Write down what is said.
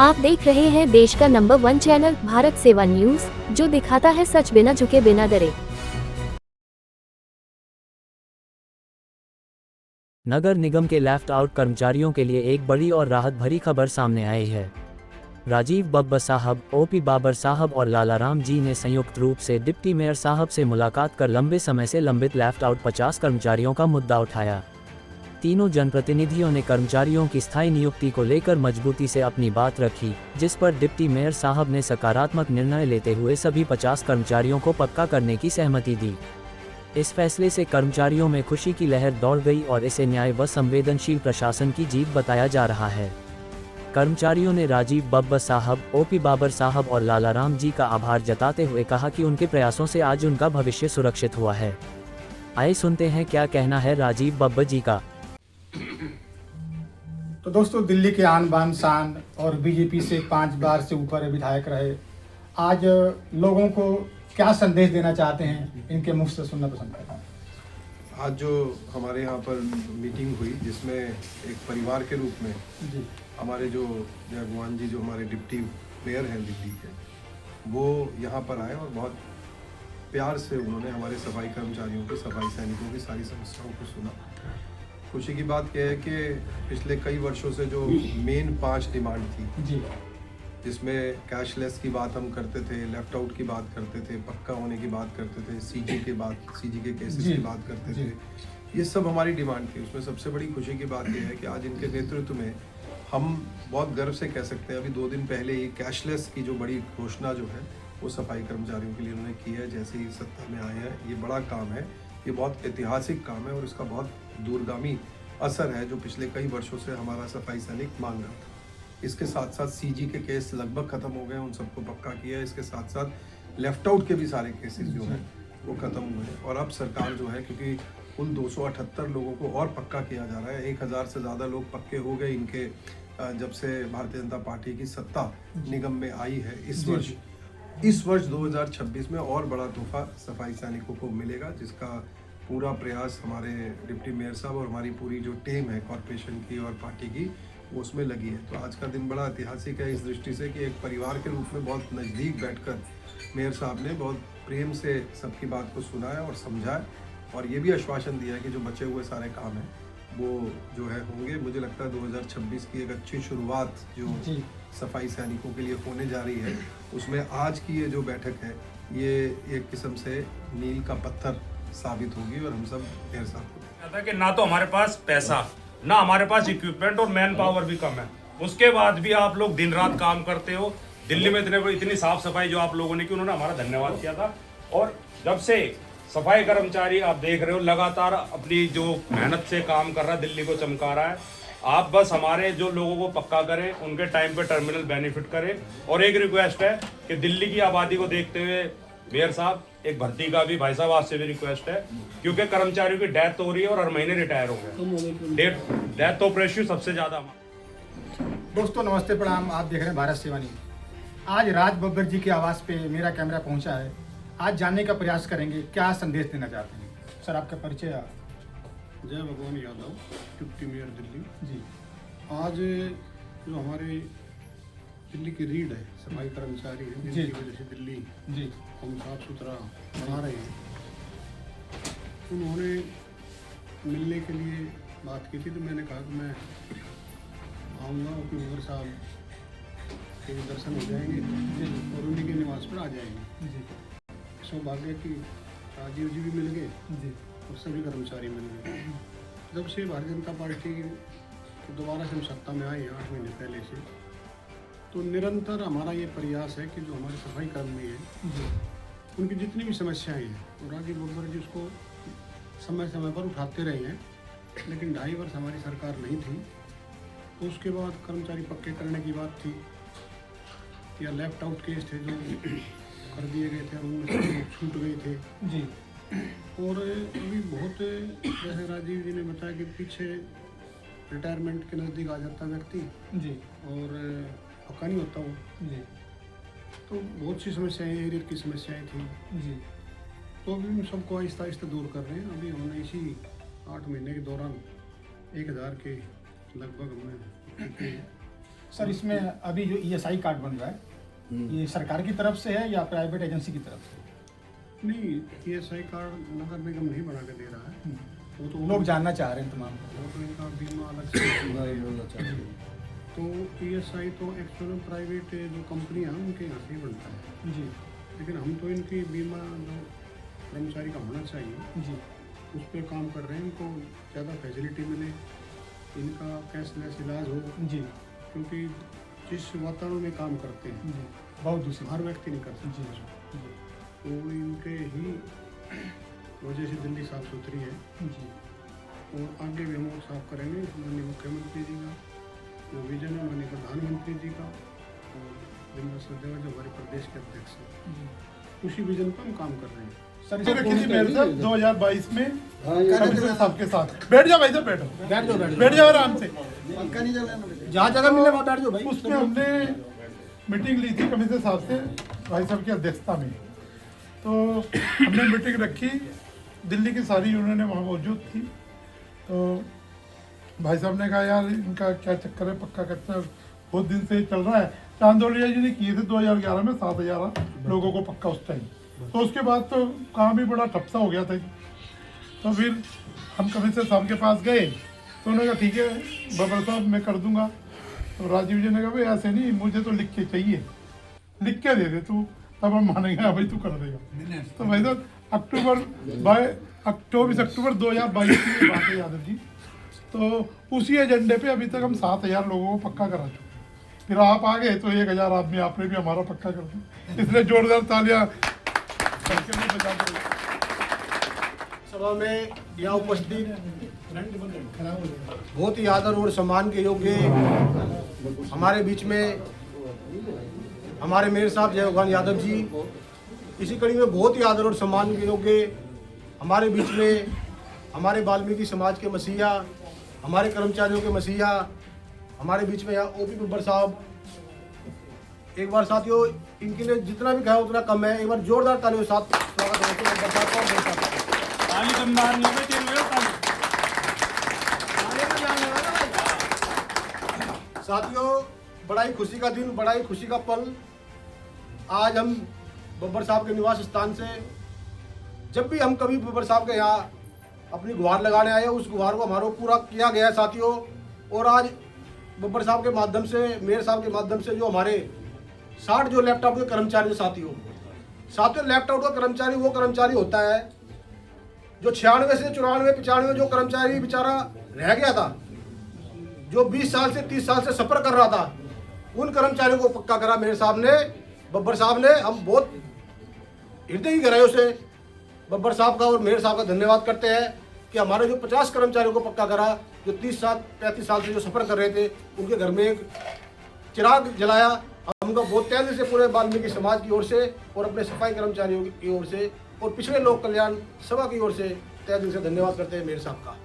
आप देख रहे हैं देश का नंबर 1 चैनल भारत सेवा न्यूज, जो दिखाता है सच बिना झुके बिना डरे। नगर निगम के लेफ्ट आउट कर्मचारियों के लिए एक बड़ी और राहत भरी खबर सामने आई है। राजीव बब्बर साहब, ओपी बाबर साहब और लालाराम जी ने संयुक्त रूप से डिप्टी मेयर साहब से मुलाकात कर लंबे समय से लंबित लेफ्ट आउट 50 कर्मचारियों का मुद्दा उठाया। तीनों जनप्रतिनिधियों ने कर्मचारियों की स्थायी नियुक्ति को लेकर मजबूती से अपनी बात रखी, जिस पर डिप्टी मेयर साहब ने सकारात्मक निर्णय लेते हुए सभी 50 कर्मचारियों को पक्का करने की सहमति दी। इस फैसले से कर्मचारियों में खुशी की लहर दौड़ गई और इसे न्याय व संवेदनशील प्रशासन की जीत बताया जा रहा है। कर्मचारियों ने राजीव बब्बर साहब, ओपी बाबर साहब और लालाराम जी का आभार जताते हुए कहा कि उनके प्रयासों से आज उनका भविष्य सुरक्षित हुआ है। आइए सुनते हैं क्या कहना है राजीव बब्बर जी का। तो दोस्तों, दिल्ली के आन बान शान और बीजेपी से 5 बार से ऊपर विधायक रहे, आज लोगों को क्या संदेश देना चाहते हैं, इनके मुख से सुनना पसंद करता हूँ। आज जो हमारे यहाँ पर मीटिंग हुई, जिसमें एक परिवार के रूप में जी हमारे जो जयगवान जी, जो हमारे डिप्टी मेयर हैं दिल्ली के, वो यहाँ पर आए और बहुत प्यार से उन्होंने हमारे सफाई कर्मचारियों के, सफाई सैनिकों की सारी समस्याओं को सुना। खुशी की बात यह है कि पिछले कई वर्षों से जो मेन 5 डिमांड थी, जी जिसमें कैशलेस की बात हम करते थे, लेफ्ट आउट की बात करते थे, पक्का होने की बात करते थे, सीजी के केसेस की बात करते थे, ये सब हमारी डिमांड थी। उसमें सबसे बड़ी खुशी की बात यह है कि आज इनके नेतृत्व में हम बहुत गर्व से कह सकते हैं, अभी 2 दिन पहले ही कैशलेस की जो बड़ी घोषणा जो है वो सफाई कर्मचारियों के लिए उन्होंने की है। जैसे ही सत्ता में आए हैं, ये बड़ा काम है, ये बहुत ऐतिहासिक काम है और इसका बहुत दूरगामी असर है, जो पिछले कई वर्षों से हमारा सफाई सैनिक मांग रहा था। इसके साथ साथ सीजी के केस लगभग ख़त्म हो गए, उन सबको पक्का किया है। इसके साथ साथ लेफ्ट आउट के भी सारे केसेस जो हैं वो ख़त्म हुए हैं और अब सरकार जो है, क्योंकि कुल 278 लोगों को और पक्का किया जा रहा है, 1000 से ज़्यादा लोग पक्के हो गए इनके जब से भारतीय जनता पार्टी की सत्ता निगम में आई है। इस वर्ष 2026 में और बड़ा तोहफा सफाई सैनिकों को मिलेगा, जिसका पूरा प्रयास हमारे डिप्टी मेयर साहब और हमारी पूरी जो टीम है कॉरपोरेशन की और पार्टी की, वो उसमें लगी है। तो आज का दिन बड़ा ऐतिहासिक है इस दृष्टि से कि एक परिवार के रूप में बहुत नज़दीक बैठकर मेयर साहब ने बहुत प्रेम से सबकी बात को सुना है और समझा है, और ये भी आश्वासन दिया है कि जो बचे हुए सारे काम हैं वो जो है होंगे। मुझे लगता है 2026 की एक अच्छी शुरुआत जो सफाई सैनिकों के लिए होने जा रही है, उसमें आज की ये जो बैठक है, ये एक किस्म से मील का पत्थर साबित होगी और हम सब ढेर साथ कि ना तो हमारे पास पैसा, ना हमारे पास इक्विपमेंट और मैन पावर भी कम है, उसके बाद भी आप लोग दिन रात काम करते हो। दिल्ली में इतनी साफ सफाई जो आप लोगों ने की, उन्होंने हमारा धन्यवाद किया था। और जब से सफाई कर्मचारी आप देख रहे हो लगातार अपनी जो मेहनत से काम कर रहा है, दिल्ली को चमका रहा है। आप बस हमारे जो लोगों को पक्का करें, उनके टाइम पे टर्मिनल बेनिफिट करें। और एक रिक्वेस्ट है कि दिल्ली की आबादी को देखते हुए मेयर साहब, एक भर्ती का भी भाई साहब आपसे भी रिक्वेस्ट है, क्योंकि कर्मचारियों की डेथ हो रही है और हर महीने रिटायर हो गए। डेथ तो रेशियो सबसे ज्यादा। दोस्तों नमस्ते, प्रणाम। आप देख रहे हैं भारत सेवा न्यूज। आज राज बब्बर जी के आवास पे मेरा कैमरा पहुंचा है। आज जानने का प्रयास करेंगे क्या संदेश देना चाहते हैं। सर, आपका परिचय। जय भगवान यादव, डिप्टी मेयर दिल्ली जी। आज जो हमारे दिल्ली की रीढ़ है, सफाई कर्मचारी है, जिनकी वजह से दिल्ली जी हम साफ सुथरा बना रहे हैं, उन्होंने मिलने के लिए बात की थी। तो मैंने कहा कि मैं आऊँगा, ओपी मेयर साहब के दर्शन हो जाएंगे और उन्हीं के निवास पर आ जाएंगे। जी सौभाग्य कि राजीव जी भी मिल गए जी और सभी कर्मचारी मिल गए। जब से भारतीय जनता पार्टी दोबारा से हम सत्ता में आए 8 महीने पहले से, तो निरंतर हमारा ये प्रयास है कि जो हमारे सफाई कर्मी हैं, उनकी जितनी भी समस्याएं हैं, और राजीव बब्बर जी उसको समय समय पर उठाते रहे हैं। लेकिन 2.5 वर्ष हमारी सरकार नहीं थी, तो उसके बाद कर्मचारी पक्के करने की बात थी, या लेफ्ट आउट केस थे जो कर दिए गए थे और उनमें छूट गए थे जी। और अभी बहुत, जैसे राजीव जी ने बताया कि पीछे रिटायरमेंट के नज़दीक आ जाता व्यक्ति जी और पक्का नहीं होता वो जी। तो बहुत सी समस्याएं, एरियर की समस्याएं थी जी। तो अभी हम सबको आहिस्ता आहिस्ता दूर कर रहे हैं। अभी हमने इसी 8 महीने के दौरान 1000 के लगभग हमने सर इसमें अभी जो ESI कार्ड बन रहा है ये सरकार की तरफ से है या प्राइवेट एजेंसी की तरफ से? नहीं, ESI कार्ड नगर निगम नहीं बना के दे रहा है, वो तो लोग जानना चाह रहे हैं तमाम। वो तो इनका बीमा अलग से तो ESI तो एक्चुअल में प्राइवेट जो कंपनियां हैं उनके यहाँ से ही बनता है जी लेकिन हम तो इनकी बीमा जो कर्मचारी का होना चाहिए जी उस पर काम कर रहे हैं। इनको ज़्यादा फैसिलिटी मिले, इनका कैशलेस इलाज हो, जी क्योंकि जिस वातावरण में काम करते हैं जी बहुत दूसरी हर व्यक्ति नहीं कर सकता जी जी तो इनके ही वजह से दिल्ली साफ सुथरी है जी और आगे भी हम और साफ करेंगे। माननीय मुख्यमंत्री जी का जो विजन है, माननीय प्रधानमंत्री जी का और जिंदा सचदेव जो हमारे प्रदेश के अध्यक्ष हैं, उसी विजन पर हम काम कर रहे हैं। सर मेरे इसमें किसी मेरे से 2022 में कमिश्नर साहब के साथ बैठ जाओ भाई साहब, बैठ जाओ आराम से। जहाँ जगह मिले वहाँ बैठ जाओ भाई। उसमें हमने मीटिंग ली थी कमिश्नर साहब से, भाई साहब की अध्यक्षता में। तो हमने मीटिंग रखी, दिल्ली की सारी यूनियनें वहाँ मौजूद थी। तो भाई साहब ने कहा यार इनका क्या चक्कर है, पक्का कच्चा बहुत दिन से चल रहा है। चांदोलिया जी ने किए थे 2011 में 7,000 लोगों को पक्का उस टाइम। तो उसके बाद तो काम भी बड़ा ठप सा हो गया था। तो फिर हम कमिश्नर साहब के पास गए तो उन्होंने कहा ठीक है बब्बर साहब मैं कर दूंगा। तो राजीव जी ने कहा भाई ऐसे नहीं, मुझे तो लिख के चाहिए, लिख के दे दे तू, तब हम मानेंगे हाँ भाई तू कर देगा। तो भाई साहब अक्टूबर 2022 की बात है यादव जी। तो उसी एजेंडे पे अभी तक हम 7,000 लोगों को पक्का करा चुके। फिर आप आ गए तो 1,000 आदमी आपने भी हमारा पक्का कर दिया, इसलिए जोरदार तालियां करके भी बजा दो। सभा में यहाँ उपस्थित बहुत ही आदर और सम्मान के योग्य हमारे बीच में हमारे मेयर साहब जयभान यादव जी, इसी कड़ी में बहुत ही आदर और सम्मान के योग्य हमारे बीच में हमारे वाल्मीकि समाज के मसीहा, हमारे कर्मचारियों के मसीहा, हमारे बीच में यहाँ OP बब्बर साहब। एक बार साथियों इनके लिए जितना भी कहा उतना कम है, एक बार जोरदार तालियों के साथ स्वागत है बब्बर साहब का और मेयर साहब का। साथियों बड़ा ही खुशी का दिन, बड़ा ही खुशी का पल। आज हम बब्बर साहब के निवास स्थान से जब भी हम कभी बब्बर साहब के यहाँ अपनी गुहार लगाने आए, उस गुहार को हमारा पूरा किया गया है साथियों। और आज बब्बर साहब के माध्यम से, मेयर साहब के माध्यम से जो हमारे 60 जो लैपटॉप के कर्मचारी साथियों, लैपटॉप का कर्मचारी वो कर्मचारी होता है जो 96 से 94 95 जो कर्मचारी बेचारा रह गया था, जो 20 साल से 30 साल से सफर कर रहा था, उन कर्मचारियों को पक्का करा मेरे साहब ने, बब्बर साहब ने। हम बहुत हृदय गहराइयों से बब्बर साहब का और मेयर साहब का धन्यवाद करते हैं कि हमारे जो 50 कर्मचारियों को पक्का करा, जो 30 साल 35 साल से जो सफर कर रहे थे, उनके घर में एक चिराग जलाया। हम उनका बहुत तहे दिल से पूरे वाल्मीकि समाज की ओर से और अपने सफाई कर्मचारियों की ओर से और पिछड़े लोक कल्याण सभा की ओर से तहे दिल से धन्यवाद करते हैं मेयर साहब का।